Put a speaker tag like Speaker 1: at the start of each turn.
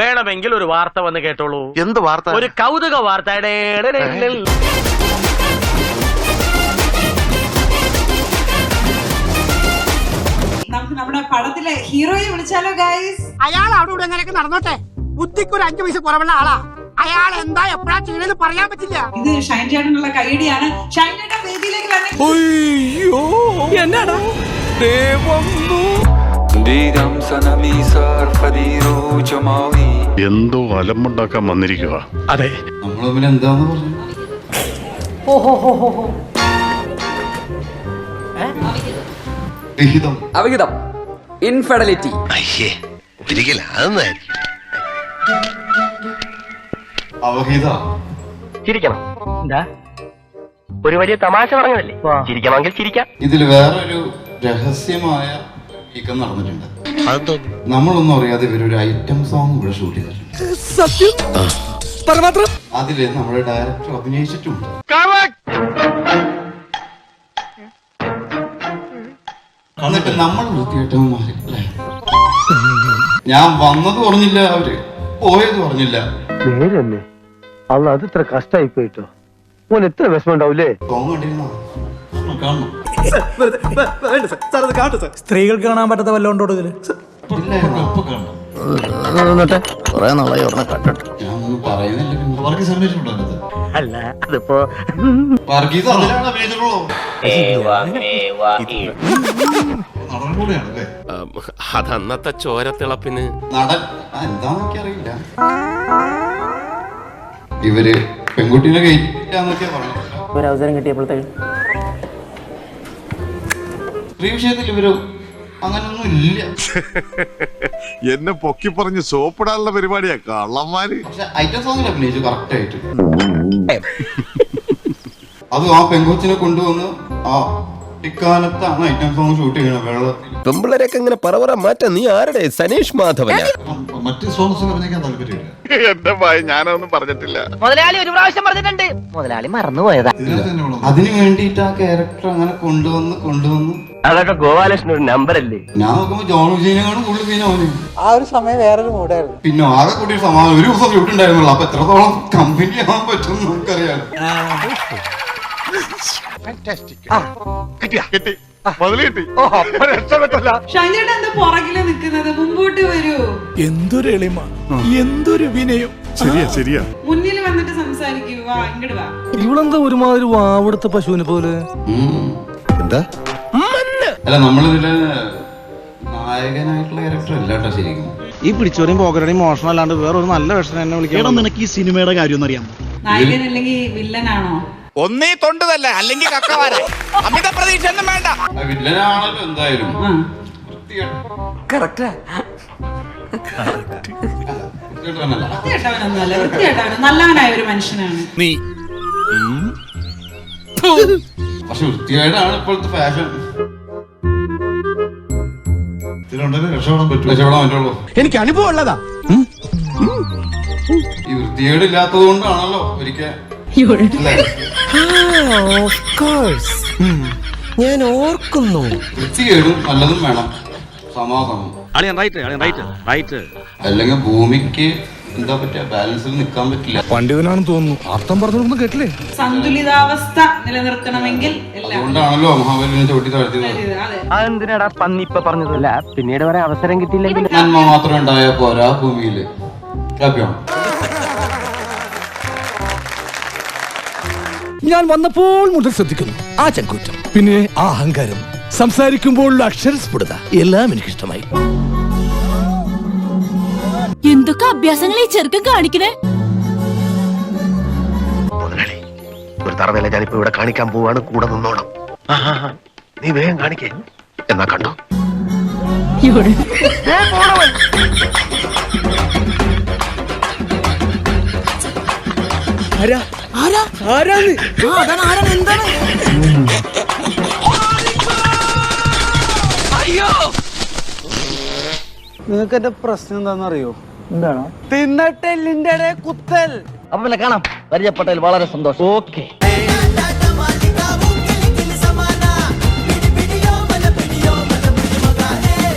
Speaker 1: വേണമെങ്കിൽ ഒരു വാർത്ത വന്ന് കേട്ടോളൂ.
Speaker 2: എന്ത് വാർത്ത?
Speaker 1: ഒരു കൗതുക വാർത്ത.
Speaker 3: നമുക്ക് നമ്മുടെ പടത്തിലെ ഹീറോയെ വിളിച്ചാലോ ഗൈസ്?
Speaker 4: അയാൾ അവിടെ ഇവിടെ എങ്ങനെയൊക്കെ നടന്നോട്ടെ, ബുദ്ധിക്ക് ഒരു 5 പൈസ കുറവുള്ള ആളാ. അയാൾ എന്താ എപ്പോഴാ ചെയ്യണെന്ന് പറയാൻ പറ്റില്ല.
Speaker 3: ഇത് ഷൈൻ ചേട്ടനുള്ള കൈയടിയാണ്. ഷൈൻ ചേട്ടൻ വേദിയിലേക്ക് വരണം.
Speaker 4: എന്നാടാ
Speaker 2: എന്തോ അലമ്പുണ്ടാക്കാൻ വന്നിരിക്കുക.
Speaker 1: അതെ,
Speaker 5: നമ്മൾ എന്താന്ന് പറഞ്ഞു?
Speaker 6: അവിഹിതം, ഇൻഫെഡലിറ്റി.
Speaker 5: അവഹിത
Speaker 1: ചിരിക്കണം. എന്താ ഒരു വലിയ തമാശ പറഞ്ഞതല്ലേ? ചിരിക്കണമെങ്കിൽ ചിരിക്കാം.
Speaker 5: ഇതിൽ വേറൊരു രഹസ്യമായ നീക്കം നടന്നിട്ടുണ്ട്. നമ്മളൊന്നും അറിയാതെ ഇവരൊരു ഐറ്റം സോങ് ഇവിടെ ഷൂട്ട് ചെയ്തിട്ടുണ്ട്. അതില് നമ്മുടെ ഡയറക്ടർ അഭിനയിച്ചിട്ടുണ്ട്. എന്നിട്ട് നമ്മൾ വൃത്തികെട്ടവന്മാര് അല്ലേ? ഞാൻ വന്നത് പറഞ്ഞില്ല, അവര് പോയത് പറഞ്ഞില്ല.
Speaker 7: നേരല്ലേ അല്ല, അത് ഇത്ര കഷ്ടായി പോയിട്ടോ. മോൻ എത്ര വിഷമം ഉണ്ടാവൂലേ?
Speaker 5: സോങ് കണ്ടിരുന്നോ? കാണണം.
Speaker 8: സ്ത്രീകൾക്ക് കാണാൻ പറ്റാത്ത വല്ലോണ്ടോ ഇതില്?
Speaker 5: ഇല്ലായിരുന്നു. അപ്പൊ കാണണം. ഞാൻ ഒന്നും പറയുന്നില്ല. വർഗീസ് അഭിനയിച്ചിട്ടുണ്ടോ അതിനകത്ത്?
Speaker 1: അല്ല, അതിപ്പോ
Speaker 5: വർഗീസ് അതിലാണ് അഭിനയിച്ചിട്ടുള്ളൂ. നടൻ കൂടെയാണല്ലേ?
Speaker 9: അതന്നത്തെ ചോരത്തിളപ്പിന്
Speaker 5: നടൻ എന്താന്നൊക്കെ അറിയില്ല. ഇവര് പെൺകുട്ടീനെ കയറ്റില്ലാന്നൊക്കെ പറഞ്ഞു.
Speaker 6: ഒരവസരം കിട്ടിയപ്പോഴത്തേക്ക്
Speaker 5: സ്ത്രീ വിഷയത്തിൽ ഇവര് അങ്ങനൊന്നും ഇല്ല.
Speaker 2: എന്നെ പൊക്കി പറഞ്ഞ് സോപ്പിടാനുള്ള പരിപാടിയാ കള്ളന്മാര്.
Speaker 5: പക്ഷെ ഐറ്റം സോങ്ങിൽ അഭിനയിച്ചു കറക്റ്റ് ആയിട്ട്. അത് ആ പെൺകൊച്ചിനെ കൊണ്ടുവന്ന് ആ ഇക്കാലത്താണ് ഐറ്റം സോങ് ഷൂട്ട് ചെയ്യണത്. വെള്ളത്തിൽ
Speaker 9: പെമ്പിളരെയൊക്കെ ഇങ്ങനെ പറവറ മാറ്റാ. നീ ആരുടെ? സനീഷ് മാധവൻ.
Speaker 5: മറ്റ് സോങ്സ് അഭിനയിക്കാൻ താല്പര്യമില്ല.
Speaker 2: എന്റെ ഭയ ഞാനൊന്നും പറഞ്ഞിട്ടില്ല.
Speaker 6: മുതലാളി ഒരു പ്രാവശ്യം പറഞ്ഞിട്ടുണ്ട്, മുതലാളി മറന്നുപോയതാ.
Speaker 5: അതിന് വേണ്ടിയിട്ട് ആ ക്യാരക്ടർ അങ്ങനെ കൊണ്ടുവന്ന്
Speaker 1: അതൊക്കെ ഗോപാലകൃഷ്ണൻ ഒരു നമ്പർ അല്ലേ?
Speaker 5: ഞാൻ നോക്കുമ്പോ ജോൺ വിജയനെക്കാണ് കൂടുതൽ സീന അവന്.
Speaker 4: ആ ഒരു സമയം വേറൊരു മൂടായിരുന്നു.
Speaker 5: പിന്നെ ആകെ കൂടി സമാധാനം ഒരു ദിവസം ഷൂട്ട് ഉണ്ടായിരുന്നുള്ളൂ. അപ്പൊ എത്രത്തോളം കമ്പനി ആവാൻ പറ്റും നമുക്കറിയാം.
Speaker 3: ഷൈൻ ചേട്ടൻ എന്താ പുറകില് നിൽക്കുന്നത്? മുമ്പോട്ട് വരൂ.
Speaker 8: എന്തൊരു എളിമ, എന്തൊരു വിനയം.
Speaker 2: ശരിയാ
Speaker 3: മുന്നിൽ വന്നിട്ട് സംസാരിക്കൂ. വാ, ഇങ്ങോട്ട് വാ.
Speaker 8: ഇവളെന്താ ഒരുമാതിരി വാവെടുത്ത പശുവിനെ പോലെ?
Speaker 2: എന്താ?
Speaker 5: അല്ല, നമ്മളിതില് നായകനായിട്ടുള്ള ക്യാരക്ടർ അല്ല കേട്ടോ ശരിക്കും.
Speaker 8: ഈ പിടിച്ചോടെയും പോകരുടെയും മോഷണം അല്ലാണ്ട് വേറൊരു നല്ല വേഷം എന്നെ വിളിക്കണം. നിനക്ക് ഈ സിനിമയുടെ കാര്യം ഒന്നും അറിയാം?
Speaker 3: നായകൻ അല്ലെങ്കിൽ വില്ലനാണോ?
Speaker 9: ഒന്നേ തൊണ്ടതല്ല, അല്ലെങ്കിൽ കക്കവാര. അമിത പ്രതീക്ഷ ഒന്നും വേണ്ട.
Speaker 5: വില്ലനാണല്ലോ എന്തായാലും.
Speaker 3: വൃത്തികെട്ടവനൊന്നുമല്ല, വൃത്തികെട്ടവൻ നല്ലവനായ ഒരു മനുഷ്യനാണ്.
Speaker 9: നീ
Speaker 5: പക്ഷെ വൃത്തിയായിട്ടാണ് ഇപ്പോഴത്തെ ഫാഷൻ. രക്ഷപ്പെടാൻ പറ്റുള്ളൂ.
Speaker 8: എനിക്ക് അനുഭവം ഉള്ളതാ.
Speaker 5: ഈ വൃത്തികേട് ഇല്ലാത്തത് കൊണ്ടാണല്ലോ ഒരിക്കൽ
Speaker 8: ഞാൻ ഓർക്കുന്നു.
Speaker 5: വൃത്തികേടും നല്ലതും വേണം, സമാസമം. അല്ലെങ്കിൽ ഭൂമിക്ക് എന്താ പറ്റിയ ബാലൻസിൽ നിൽക്കാൻ പറ്റില്ല.
Speaker 8: പണ്ഡിതനാണെന്ന് തോന്നുന്നു. അർത്ഥം പറഞ്ഞൊന്നും കേട്ടില്ലേ?
Speaker 3: സന്തുലിതാവസ്ഥ നിലനിർത്തണമെങ്കിൽ
Speaker 5: അതുകൊണ്ടാണല്ലോ മഹാബലിനെ ചവിട്ടി താഴ്ത്തിയത്.
Speaker 7: അതെന്തിനാടാ പന്നി ഇപ്പൊ പറഞ്ഞതല്ല? പിന്നീട് വരെ അവസരം കിട്ടിയില്ലെങ്കിൽ
Speaker 5: നന്മ മാത്രം ഉണ്ടായ പോരാ ഭൂമിയില്. ഹാപ്പിയാണോ?
Speaker 8: ഞാൻ വന്നപ്പോൾ മുതൽ ശ്രദ്ധിക്കുന്നു ആ ചങ്കൂറ്റം, പിന്നെ ആ അഹങ്കാരം, സംസാരിക്കുമ്പോഴുള്ള അക്ഷരസ്ഫുടത എല്ലാം എനിക്കിഷ്ടമായി.
Speaker 10: എന്തൊക്കെ അഭ്യാസങ്ങൾ ഈ ചെറുക്കൻ കാണിക്കണേ?
Speaker 2: മുതലാളി, ഒരു തറവേല ഞാനിപ്പോ ഇവിടെ കാണിക്കാൻ പോവാണ്. കൂടെ നിന്നോണം. നീ വേഗം കാണിക്കേ. എന്നാ കണ്ടോ?
Speaker 7: നിങ്ങൾക്ക് എന്റെ പ്രശ്നം എന്താണെന്നറിയോ?
Speaker 4: എന്താണോ?
Speaker 7: തിന്നട്ടെല്ലിന്റെ കുത്തൽ.
Speaker 6: അപ്പൊ കാണാം. പരിചയപ്പെട്ടതിൽ വളരെ സന്തോഷം.
Speaker 7: ഓക്കെ.